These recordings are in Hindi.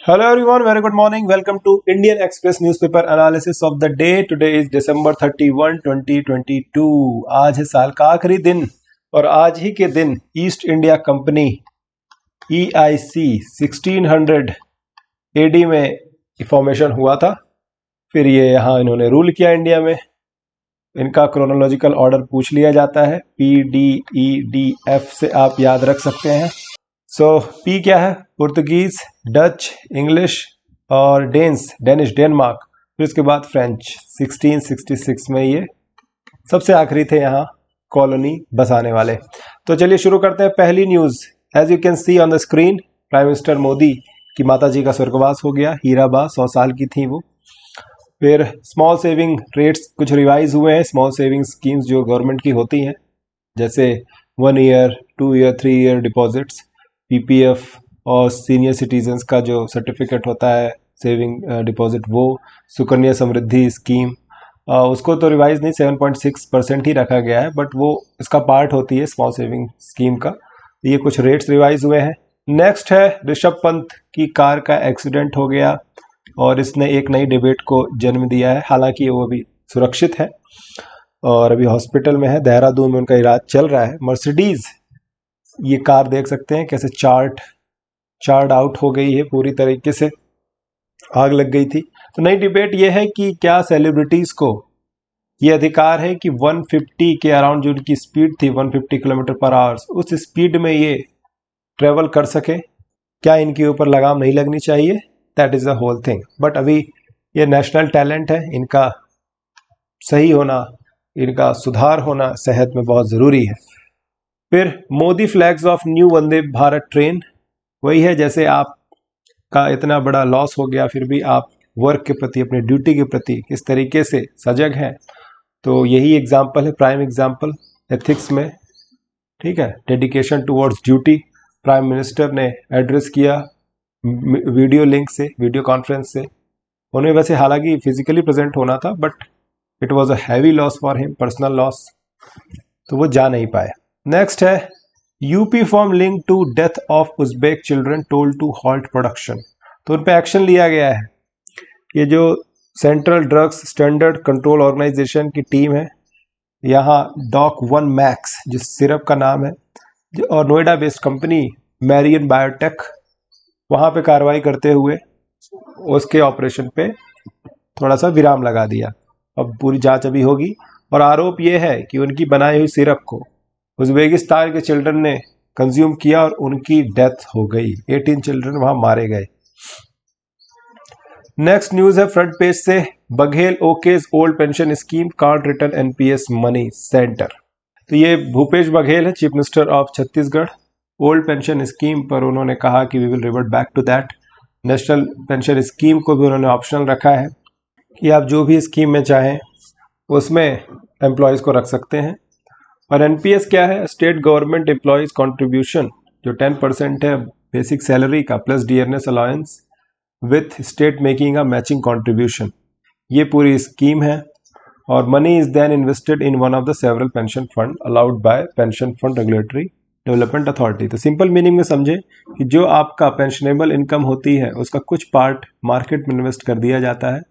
Hello everyone, very good morning. Welcome to Indian Express newspaper analysis of the day. Today is December 31, 2022. आज है साल का आखिरी दिन और आज ही के दिन east India company EIC 1600 AD में फॉर्मेशन हुआ था। फिर ये यहाँ इन्होंने रूल किया इंडिया में। इनका क्रोनोलॉजिकल ऑर्डर पूछ लिया जाता है, PDEDF से आप याद रख सकते हैं। पी क्या है? पुर्तगीज, डच, इंग्लिश और डेनिश डेनमार्क, फिर उसके बाद फ्रेंच। 1666 में ये सबसे आखिरी थे यहाँ कॉलोनी बसाने वाले। तो चलिए शुरू करते हैं पहली news. As you can see on the screen, prime minister Modi की माता जी का स्वर्गवास हो गया। हीराबा 100 साल की थी वो। फिर स्मॉल सेविंग रेट्स कुछ रिवाइज हुए हैं। स्मॉल सेविंग स्कीम्स जो गवर्नमेंट की होती हैं, जैसे 1 year, 2 year, 3 year deposits, PPF और सीनियर सिटीजन्स का जो सर्टिफिकेट होता है सेविंग डिपॉजिट, वो सुकन्या समृद्धि स्कीम, उसको तो रिवाइज नहीं, 7.6% ही रखा गया है, बट वो इसका पार्ट होती है स्मॉल सेविंग स्कीम का। ये कुछ रेट्स रिवाइज हुए हैं। नेक्स्ट है ऋषभ पंत की कार का एक्सीडेंट हो गया और इसने एक नई डिबेट को जन्म दिया है। हालांकि वो अभी सुरक्षित है और अभी हॉस्पिटल में है, देहरादून में उनका इलाज चल रहा है। मर्सिडीज, ये कार देख सकते हैं कैसे चार्ट आउट हो गई है, पूरी तरीके से आग लग गई थी। तो नई डिबेट ये है कि क्या सेलिब्रिटीज को ये अधिकार है कि 150 के अराउंड जो उनकी स्पीड थी, 150 किलोमीटर पर आवर, उस स्पीड में ये ट्रेवल कर सके। क्या इनके ऊपर लगाम नहीं लगनी चाहिए? That is the whole thing. But अभी ये नेशनल टैलेंट है, इनका सही होना, इनका सुधार होना सेहत में बहुत ज़रूरी है। फिर Modi flags of new Vande Bharat train, वही है जैसे आपका इतना बड़ा लॉस हो गया फिर भी आप वर्क के प्रति, अपने ड्यूटी के प्रति किस तरीके से सजग हैं। तो यही एग्जाम्पल है, प्राइम एग्जाम्पल एथिक्स में। ठीक है, dedication towards duty. Prime minister ने एड्रेस किया वीडियो लिंक से, वीडियो कॉन्फ्रेंस से। उन्हें वैसे हालांकि फिजिकली प्रेजेंट होना था, but it was a heavy loss for him, personal loss, तो वो जा नहीं पाए। नेक्स्ट है UP firm link to death of Uzbek children told to halt production. तो उन पे एक्शन लिया गया है। ये जो central drugs standard control organisation की टीम है, यहाँ डॉक 1 मैक्स जिस सिरप का नाम है, और नोएडा बेस्ड कंपनी मैरियन बायोटेक, वहाँ पे कार्रवाई करते हुए उसके ऑपरेशन पे थोड़ा सा विराम लगा दिया। अब पूरी जांच अभी होगी और आरोप ये है कि उनकी बनाई हुई सिरप को उज्बेकिस्तान के चिल्ड्रन ने कंज्यूम किया और उनकी डेथ हो गई। 18 चिल्ड्रन वहां मारे गए। नेक्स्ट न्यूज है फ्रंट पेज से, Baghel okays old pension scheme can't return NPS money centre. तो ये भूपेश बघेल है, chief minister of Chhattisgarh. Old pension scheme पर उन्होंने कहा कि we will revert back to that. National pension scheme को भी उन्होंने ऑप्शनल रखा है कि आप जो भी स्कीम में चाहें उसमें एम्प्लॉयज़ को रख सकते हैं। और NPS क्या है? स्टेट गवर्नमेंट एम्प्लॉयज़ कॉन्ट्रीब्यूशन, जो 10% है बेसिक सैलरी का, plus dearness allowance with state making a matching contribution. ये पूरी स्कीम है और money is then invested in one of the several pension fund allowed by pension fund regulatory development authority. तो सिंपल मीनिंग में समझे कि जो आपका पेंशनेबल इनकम होती है उसका कुछ पार्ट मार्केट में इन्वेस्ट कर दिया जाता है,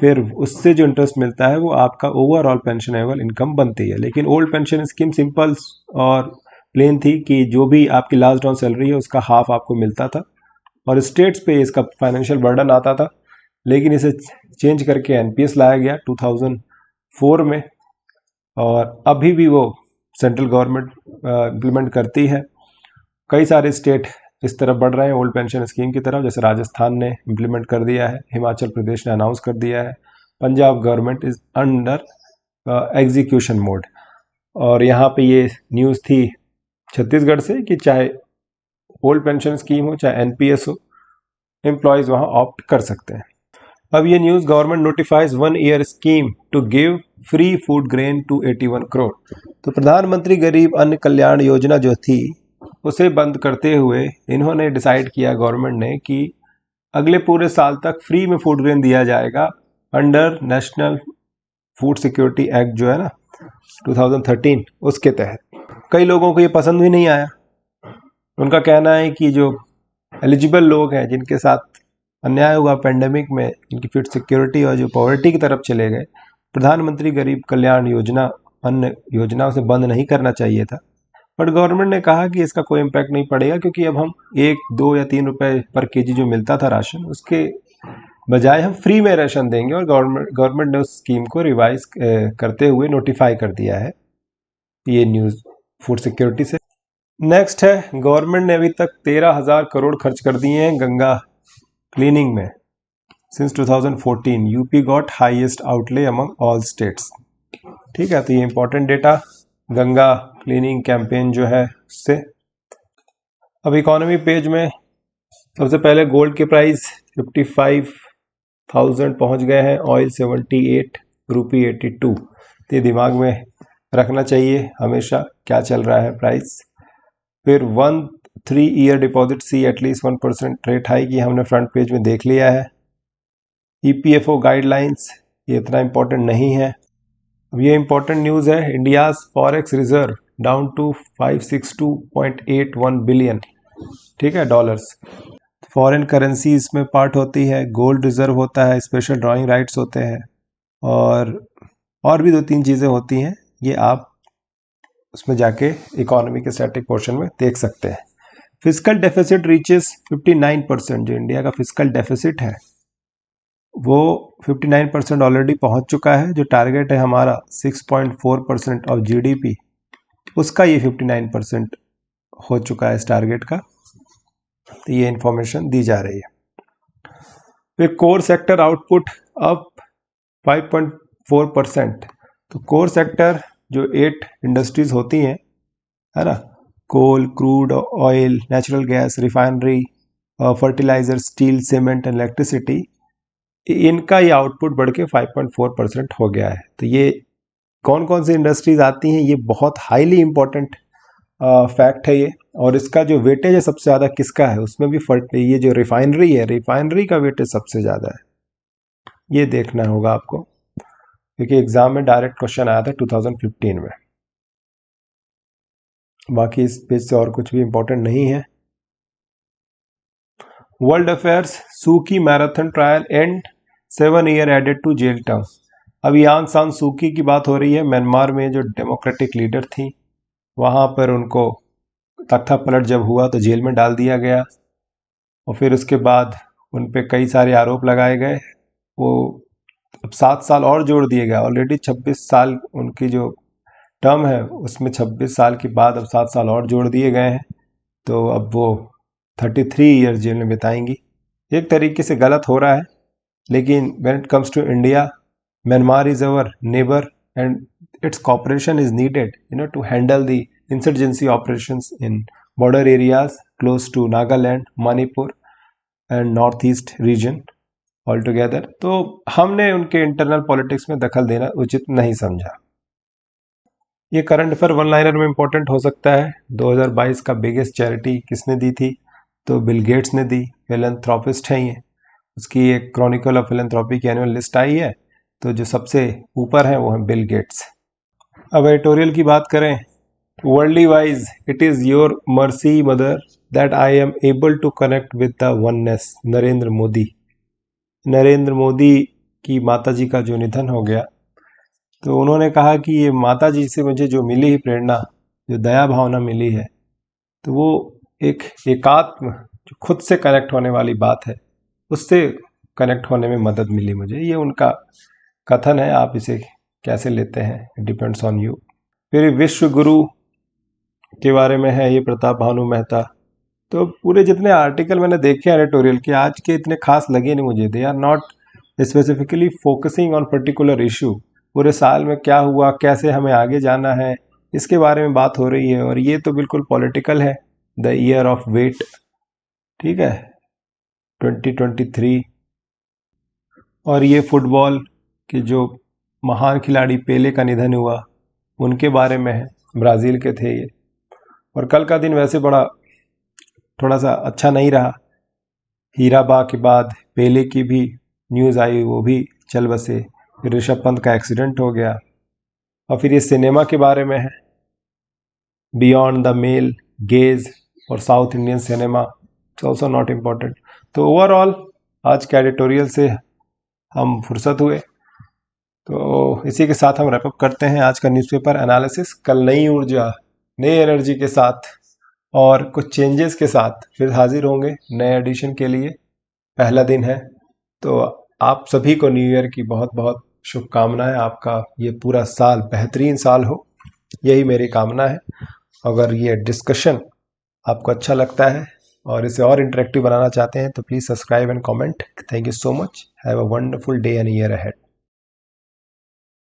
फिर उससे जो इंटरेस्ट मिलता है वो आपका ओवरऑल पेंशनेबल इनकम बनती है। लेकिन ओल्ड पेंशन स्कीम सिंपल और प्लेन थी कि जो भी आपकी लास्ट ऑन सैलरी है उसका हाफ आपको मिलता था और स्टेट्स पे इसका फाइनेंशियल बर्डन आता था। लेकिन इसे चेंज करके NPS लाया गया 2004 में और अभी भी वो सेंट्रल गवर्नमेंट इम्प्लीमेंट करती है। कई सारे स्टेट इस तरफ बढ़ रहे हैं ओल्ड पेंशन स्कीम की तरफ, जैसे राजस्थान ने इम्प्लीमेंट कर दिया है, हिमाचल प्रदेश ने अनाउंस कर दिया है, Punjab government is under execution mode. और यहाँ पे ये न्यूज़ थी छत्तीसगढ़ से कि चाहे ओल्ड पेंशन स्कीम हो चाहे NPS हो, एम्प्लॉयज़ वहाँ ऑप्ट कर सकते हैं। अब ये news, government notifies 1 year scheme to give free food grain to 81 crore. तो प्रधानमंत्री गरीब अन्न कल्याण योजना जो थी उसे बंद करते हुए इन्होंने डिसाइड किया, गवर्नमेंट ने, कि अगले पूरे साल तक फ्री में फूड ग्रेन दिया जाएगा under national food security act जो है ना 2013, उसके तहत। कई लोगों को ये पसंद भी नहीं आया। उनका कहना है कि जो एलिजिबल लोग हैं, जिनके साथ अन्याय हुआ पेंडेमिक में, इनकी फूड सिक्योरिटी और जो पॉवर्टी की तरफ चले गए, प्रधानमंत्री गरीब कल्याण योजना अन्य योजनाओं से बंद नहीं करना चाहिए था, बट गवर्नमेंट ने कहा कि इसका कोई इम्पैक्ट नहीं पड़ेगा क्योंकि अब हम 1, 2 या 3 रुपए पर केजी जो मिलता था राशन, उसके बजाय हम फ्री में राशन देंगे। और गवर्नमेंट ने उस स्कीम को रिवाइज करते हुए नोटिफाई कर दिया है। ये न्यूज़ फूड सिक्योरिटी से। नेक्स्ट है, गवर्नमेंट ने अभी तक 13,000 करोड़ खर्च कर दिए हैं गंगा क्लीनिंग में। Since 2014 UP got highest outlay among all states. ठीक है, तो ये important data Ganga cleaning campaign जो है उससे। अब इकोनॉमी पेज में सबसे पहले गोल्ड के प्राइस 55,000 पहुंच गए हैं, ऑयल 78 रुपी 82। तो ये दिमाग में रखना चाहिए हमेशा क्या चल रहा है प्राइस। फिर 1-3 ईयर डिपॉजिट सी एटलीस्ट 1% रेट हाइक, ये हमने फ्रंट पेज में देख लिया है। ईपीएफओ गाइडलाइंस, ये इतना इम्पोर्टेंट नहीं है। अब ये इम्पोर्टेंट न्यूज़ है, India's forex reserve down to 562.81 billion. ठीक है, डॉलर्स। फॉरेन करेंसी इसमें पार्ट होती है, गोल्ड रिजर्व होता है, स्पेशल ड्राइंग राइट्स होते हैं, और भी 2-3 चीज़ें होती हैं, ये आप उसमें जाके इकोनॉमी के स्टैटिक पोर्शन में देख सकते हैं। फिस्कल डेफिसिट रीचेस 59%, जो इंडिया का फिस्कल डेफिसिट है वो 59% ऑलरेडी पहुंच चुका है। जो टारगेट है हमारा 6.4% ऑफ जीडीपी, उसका ये 59% हो चुका है इस टारगेट का। तो ये इंफॉर्मेशन दी जा रही है। फिर कोर सेक्टर आउटपुट अप 5.4%। तो कोर सेक्टर जो 8 इंडस्ट्रीज होती हैं, है ना, coal, crude oil, natural gas, refinery, fertiliser, steel, cement, electricity, इनका ये आउटपुट बढ़ के 5.4% हो गया है। तो ये कौन कौन सी इंडस्ट्रीज आती हैं, ये बहुत हाईली इंपॉर्टेंट फैक्ट है ये। और इसका जो वेटेज है सबसे ज़्यादा किसका है, उसमें भी ये जो रिफाइनरी है, रिफाइनरी का वेटेज सबसे ज़्यादा है। ये देखना होगा आपको, क्योंकि एग्जाम में डायरेक्ट क्वेश्चन आया था 2015 में। बाकी इस पेज से और कुछ भी इंपॉर्टेंट नहीं है। World affairs, Suu Kyi marathon trial end 7 year added to jail term. अब यांग सान सूकी की बात हो रही है। म्यांमार में जो डेमोक्रेटिक लीडर थी, वहाँ पर उनको तख्ता पलट जब हुआ तो जेल में डाल दिया गया, और फिर उसके बाद उन पे कई सारे आरोप लगाए गए। वो अब 7 साल और जोड़ दिए गए। ऑलरेडी 26 साल उनकी जो टर्म है, उसमें 26 साल के बाद अब 7 साल और जोड़ दिए गए हैं। तो अब वो 33 ईयर जेल में बिताएंगी। एक तरीके से गलत हो रहा है, लेकिन when it comes to India, Myanmar is our neighbour and its cooperation is needed, to handle the insurgency operations in border areas close to Nagaland, Manipur and Northeast region altogether. तो हमने उनके इंटरनल पॉलिटिक्स में दखल देना उचित नहीं समझा। ये करंट अफेयर वन लाइनर में इंपॉर्टेंट हो सकता है। 2022 का बिगेस्ट चैरिटी किसने दी थी, तो बिल गेट्स ने दी। फिलैंथ्रोपिस्ट हैं ये। उसकी एक क्रॉनिकल ऑफ फिलैंथ्रोपी की एनुअल लिस्ट आई है, तो जो सबसे ऊपर है वो है बिल गेट्स। अब एडिटोरियल की बात करें, worldly wise it is your mercy mother that I am able to connect with the oneness, Narendra Modi. Narendra Modi की माता जी का जो निधन हो गया, तो उन्होंने कहा कि ये माता जी से मुझे जो मिली है प्रेरणा, जो दया भावना मिली है, तो वो एक एकात्म, जो खुद से कनेक्ट होने वाली बात है, उससे कनेक्ट होने में मदद मिली मुझे। ये उनका कथन है, आप इसे कैसे लेते हैं डिपेंड्स ऑन यू। फिर विश्व गुरु के बारे में है ये प्रताप भानु मेहता। तो पूरे जितने आर्टिकल मैंने देखे एडिटोरियल के, आज के इतने खास लगे नहीं मुझे। They are not specifically focusing on particular issue. पूरे साल में क्या हुआ, कैसे हमें आगे जाना है, इसके बारे में बात हो रही है। और ये तो बिल्कुल पॉलिटिकल है, द ईयर ऑफ वेट, ठीक है, 2023। और ये फुटबॉल के जो महान खिलाड़ी पेले का निधन हुआ, उनके बारे में है, ब्राज़ील के थे ये। और कल का दिन वैसे बड़ा थोड़ा सा अच्छा नहीं रहा। हीराबा के बाद पेले की भी न्यूज़ आई, वो भी चल बसे। फिर ऋषभ पंत का एक्सीडेंट हो गया। और फिर ये सिनेमा के बारे में है, बियॉन्ड द मेल गेज और south Indian cinema, it's also not important. तो ओवरऑल आज के एडिटोरियल से हम फुर्सत हुए, तो इसी के साथ हम रैपअप करते हैं आज का न्यूज़पेपर एनालिसिस। कल नई ऊर्जा, नई एनर्जी के साथ और कुछ चेंजेस के साथ फिर हाजिर होंगे नए एडिशन के लिए। पहला दिन है, तो आप सभी को न्यू ईयर की बहुत बहुत शुभकामनाएं। आपका ये पूरा साल बेहतरीन साल हो, यही मेरी कामना है। अगर ये डिस्कशन आपको अच्छा लगता है और इसे और इंटरेक्टिव बनाना चाहते हैं तो please subscribe and comment. Thank you so much. Have a wonderful day and year ahead.